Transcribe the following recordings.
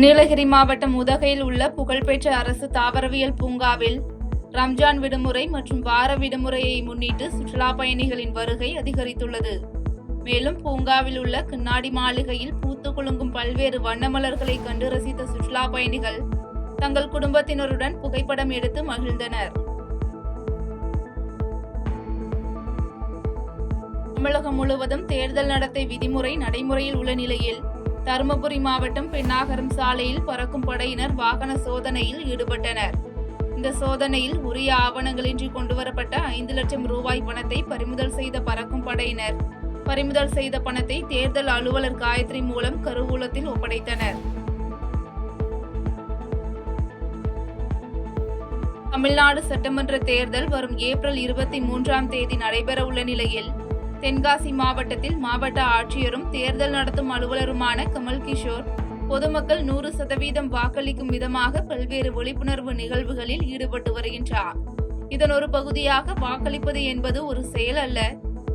நீலகிரி மாவட்டம் உதகையில் உள்ள புகழ்பெற்ற அரசு தாவரவியல் பூங்காவில் ரம்ஜான் விடுமுறை மற்றும் வார விடுமுறையை முன்னிட்டு சுற்றுலா பயணிகளின் வருகை அதிகரித்துள்ளது. மேலும் பூங்காவில் உள்ள கண்ணாடி மாளிகையில் பூத்து குலுங்கும் பல்வேறு வண்ணமலர்களை கண்டு ரசித்த சுற்றுலா பயணிகள் தங்கள் குடும்பத்தினருடன் புகைப்படம் எடுத்து மகிழ்ந்தனர். தமிழகம் முழுவதும் தேர்தல் நடத்தை விதிமுறை நடைமுறையில் உள்ள நிலையில் தருமபுரி மாவட்டம் பெண்ணாகரம் சாலையில் பறக்கும் படையினர் வாகன சோதனையில் ஈடுபட்டனர். இந்த சோதனையில் உரிய ஆவணங்களின்றி கொண்டுவரப்பட்ட 5 லட்சம் ரூபாய் பணத்தை பறிமுதல் செய்த பறக்கும் படையினர் பறிமுதல் செய்த பணத்தை தேர்தல் அலுவலர் காயத்ரி மூலம் கருவூலத்தில் ஒப்படைத்தனர். தமிழ்நாடு சட்டமன்ற தேர்தல் வரும் ஏப்ரல் 23ஆம் தேதி நடைபெற உள்ள நிலையில் தென்காசி மாவட்டத்தில் மாவட்ட ஆட்சியரும் தேர்தல் நடத்தும் அலுவலருமான கமல் கிஷோர் பொதுமக்கள் 100% வாக்களிக்கும் விதமாக பல்வேறு விழிப்புணர்வு நிகழ்வுகளில் ஈடுபட்டு வருகின்றார். இதன் ஒரு பகுதியாக வாக்களிப்பது என்பது ஒரு செயல் அல்ல,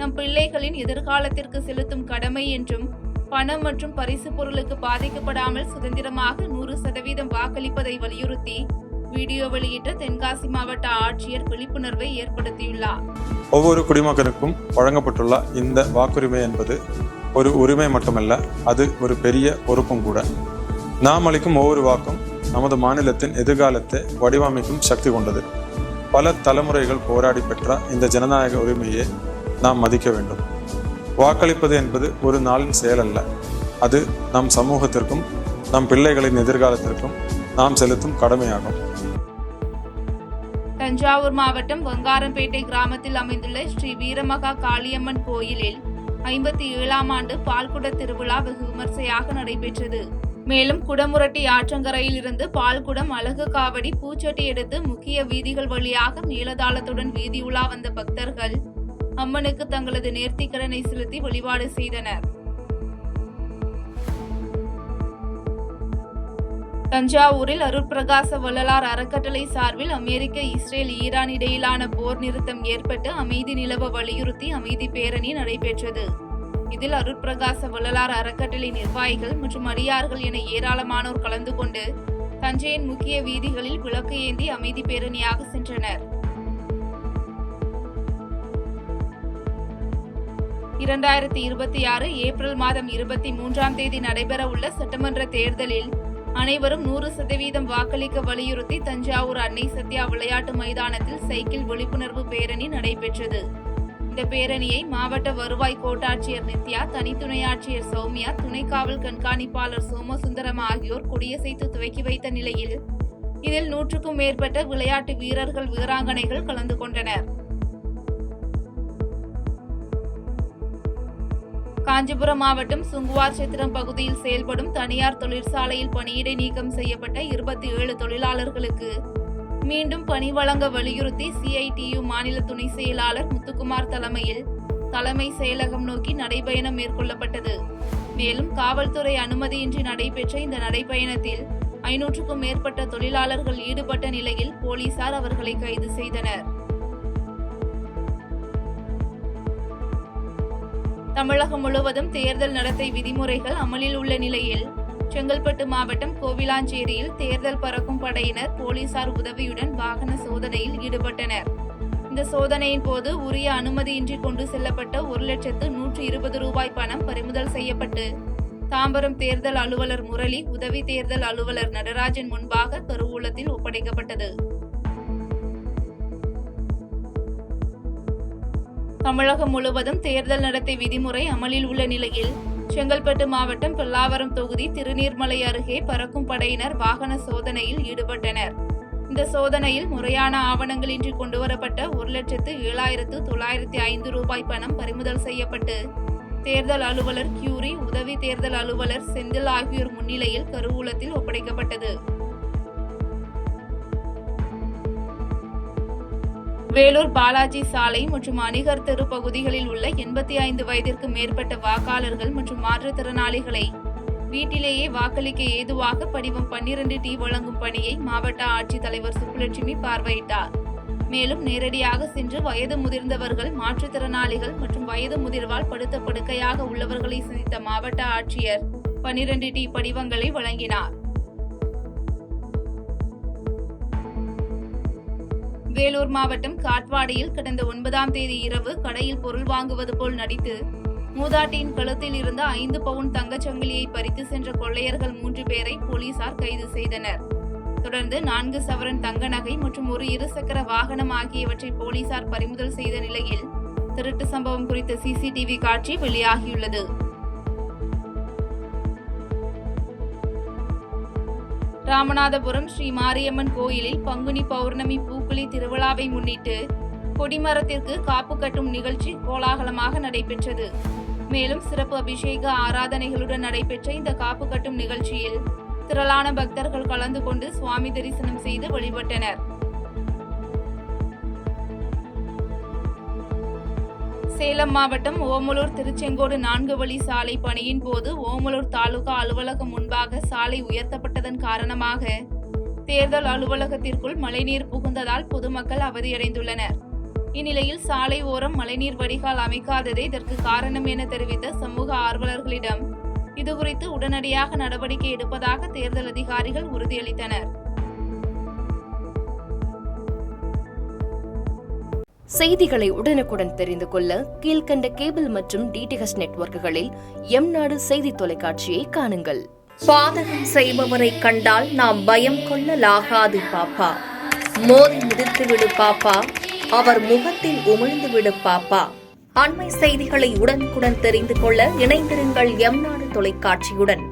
நம் பிள்ளைகளின் எதிர்காலத்திற்கு செலுத்தும் கடமை என்றும் பணம் மற்றும் பரிசு பொருளுக்கு பாதிக்கப்படாமல் சுதந்திரமாக 100% வாக்களிப்பதை வலியுறுத்தி வீடியோ வெளியிட்ட தென்காசி மாவட்ட ஆட்சியர் விழிப்புணர்வை ஏற்படுத்தியுள்ளார். ஒவ்வொரு குடிமகனுக்கும் வழங்கப்பட்டுள்ள இந்த வாக்குரிமை என்பது ஒரு உரிமை மட்டுமல்ல, அது ஒரு பெரிய பொறுப்பும் கூட. நாம் அளிக்கும் ஒவ்வொரு வாக்கும் நமது மாநிலத்தின் எதிர்காலத்தை வடிவமைக்கும் சக்தி கொண்டது. பல தலைமுறைகள் போராடி பெற்ற இந்த ஜனநாயக உரிமையை நாம் மதிக்க வேண்டும். வாக்களிப்பது என்பது ஒரு நாளின் செயல் அல்ல, அது நம் சமூகத்திற்கும் நம் பிள்ளைகளின் எதிர்காலத்திற்கும் நாம் செலுத்தும் கடமையாகும். தஞ்சாவூர் மாவட்டம் வங்காரம்பேட்டை கிராமத்தில் அமைந்துள்ள ஸ்ரீ வீரமகா காளியம்மன் கோயிலில் 57ஆம் ஆண்டு பால்குட திருவிழா வெகு விமர்சையாக நடைபெற்றது. மேலும் குடமுரட்டி ஆற்றங்கரையில் இருந்து பால்குடம், அழகு காவடி, பூச்சட்டி எடுத்து முக்கிய வீதிகள் வழியாக மேலதாளத்துடன் வீதியுலா வந்த பக்தர்கள் அம்மனுக்கு தங்களது நேர்த்திக்கடனை செலுத்தி வழிபாடு செய்தனர். தஞ்சாவூரில் அருட்பிரகாச வள்ளலார் அறக்கட்டளை சார்பில் அமெரிக்க, இஸ்ரேல், ஈரான் இடையிலான போர் நிறுத்தம் ஏற்பட்டு அமைதி நிலவ வலியுறுத்தி அமைதி பேரணி நடைபெற்றது. இதில் அருட்பிரகாச வள்ளலார் அறக்கட்டளை நிர்வாகிகள் மற்றும் அடியார்கள் என ஏராளமானோர் கலந்து கொண்டு தஞ்சையின் முக்கிய வீதிகளில் விளக்கு ஏந்தி அமைதி பேரணியாக சென்றனர். 2026 ஏப்ரல் மாதம் 23ஆம் தேதி நடைபெற உள்ள சட்டமன்ற தேர்தலில் அனைவரும் 100% வாக்களிக்க வலியுறுத்தி தஞ்சாவூர் அன்னை சத்யா விளையாட்டு மைதானத்தில் சைக்கிள் விழிப்புணர்வு பேரணி நடைபெற்றது. இந்த பேரணியை மாவட்ட வருவாய் கோட்டாட்சியர் நித்யா, தனித்துணை ஆட்சியர் சௌமியா, துணை காவல் கண்காணிப்பாளர் சோமசுந்தரம் ஆகியோர் கொடியசைத்து துவக்கி வைத்த நிலையில் இதில் 100க்கும் மேற்பட்ட விளையாட்டு வீரர்கள், வீராங்கனைகள் கலந்து கொண்டனர். காஞ்சிபுரம் மாவட்டம் சுங்குவார் சத்திரம் பகுதியில் செயல்படும் தனியார் தொழிற்சாலையில் பணியிடை நீக்கம் செய்யப்பட்ட 27 தொழிலாளர்களுக்கு மீண்டும் பணி வழங்க வலியுறுத்தி CITU மாநில துணை செயலாளர் முத்துக்குமார் தலைமையில் தலைமை செயலகம் நோக்கி நடைபயணம் மேற்கொள்ளப்பட்டது. மேலும் காவல்துறை அனுமதியின்றி நடைபெற்ற இந்த நடைபயணத்தில் 500க்கும் மேற்பட்ட தொழிலாளர்கள் ஈடுபட்ட நிலையில் போலீசார் அவர்களை கைது செய்தனர். தமிழகம் முழுவதும் தேர்தல் நடத்தை விதிமுறைகள் அமலில் உள்ள நிலையில் செங்கல்பட்டு மாவட்டம் கோவிலாஞ்சேரியில் தேர்தல் பறக்கும் படையினர் போலீசார் உதவியுடன் வாகன சோதனையில் ஈடுபட்டனர். இந்த சோதனையின் போது உரிய அனுமதியின்றி கொண்டு செல்லப்பட்ட 1,120,000 ரூபாய் பணம் பறிமுதல் செய்யப்பட்டு தாம்பரம் தேர்தல் அலுவலர் முரளி, உதவி தேர்தல் அலுவலர் நடராஜன் முன்பாக கருவூலத்தில் ஒப்படைக்கப்பட்டது. தமிழகம் முழுவதும் தேர்தல் நடத்தை விதிமுறை அமலில் உள்ள நிலையில் செங்கல்பட்டு மாவட்டம் பல்லாவரம் தொகுதி திருநீர்மலை அருகே பறக்கும் படையினர் வாகன சோதனையில் ஈடுபட்டனர். இந்த சோதனையில் முறையான ஆவணங்களின்றி கொண்டுவரப்பட்ட 1,07,905 ரூபாய் பணம் பறிமுதல் செய்யப்பட்டு தேர்தல் அலுவலர் கியூரி, உதவி தேர்தல் அலுவலர் செந்தில் ஆகியோர் முன்னிலையில் கருவூலத்தில் ஒப்படைக்கப்பட்டது. வேலூர் பாலாஜி சாலை மற்றும் அணிகர் தெரு பகுதிகளில் உள்ள 85 வயதிற்கு மேற்பட்ட வாக்காளர்கள் மற்றும் மாற்றுத்திறனாளிகளை வீட்டிலேயே வாக்களிக்க ஏதுவாக படிவம் 12T வழங்கும் பணியை மாவட்ட ஆட்சித்தலைவர் சுப்புலட்சுமி பார்வையிட்டார். மேலும் நேரடியாக சென்று வயது முதிர்ந்தவர்கள், மாற்றுத்திறனாளிகள் மற்றும் வயது முதிர்வால் படுத்த படுக்கையாக உள்ளவர்களை சந்தித்த மாவட்ட ஆட்சியர் 12T படிவங்களை வழங்கினார். வேலூர் மாவட்டம் காட்பாடியில் கடந்த 9ஆம் தேதி இரவு கடையில் பொருள் வாங்குவது போல் நடித்து மூதாட்டியின் கழுத்தில் இருந்த 5 பவுன் தங்கச்சங்கிலியை பறித்து சென்ற கொள்ளையர்கள் 3 பேரை போலீசார் கைது செய்தனர். தொடர்ந்து 4 சவரன் தங்க நகை மற்றும் ஒரு இருசக்கர வாகனம் ஆகியவற்றை போலீசார் பறிமுதல் செய்த நிலையில் திருட்டு சம்பவம் குறித்த சிசிடிவி காட்சி வெளியாகியுள்ளது. ராமநாதபுரம் ஸ்ரீ மாரியம்மன் கோயிலில் பங்குனி பௌர்ணமி பூக்குழி திருவிழாவை முன்னிட்டு கொடிமரத்திற்கு காப்பு கட்டும் நிகழ்ச்சி கோலாகலமாக நடைபெற்றது. மேலும் சிறப்பு அபிஷேக ஆராதனைகளுடன் நடைபெற்ற இந்த காப்பு கட்டும் நிகழ்ச்சியில் திரளான பக்தர்கள் கலந்து கொண்டு சுவாமி தரிசனம் செய்து வழிபட்டனர். சேலம் மாவட்டம் ஓமலூர் திருச்செங்கோடு 4 வழி சாலை பணியின் போது ஓமலூர் தாலுகா அலுவலகம் முன்பாக சாலை உயர்த்தப்பட்டதன் காரணமாக தேர்தல் அலுவலகத்திற்குள் மழைநீர் புகுந்ததால் பொதுமக்கள் அவதியடைந்துள்ளனர். இந்நிலையில் சாலை ஓரம் மழைநீர் வடிகால் அமைக்காததே இதற்கு காரணம் என தெரிவித்த சமூக ஆர்வலர்களிடம் இதுகுறித்து உடனடியாக நடவடிக்கை எடுப்பதாக தேர்தல் அதிகாரிகள் உறுதியளித்தனர். செய்திகளை உடனுக்குடன் தெரிந்து கொள்ள கீழ்கண்ட கேபிள் மற்றும் டிடிஎச் நெட்வொர்க்குகளில் எம்நாடு செய்தி தொலைக்காட்சியை காணுங்கள். பாதகம் செய்பவரை கண்டால் நாம் பயம் கொள்ளலாகாது பாப்பா. மோதி மிதித்துவிடு பாப்பா, அவர் முகத்தில் உமிழ்ந்துவிடு பாப்பா. அண்மை செய்திகளை உடனுக்குடன் தெரிந்து கொள்ள இணைந்திருங்கள் எம்நாடு தொலைக்காட்சியுடன்.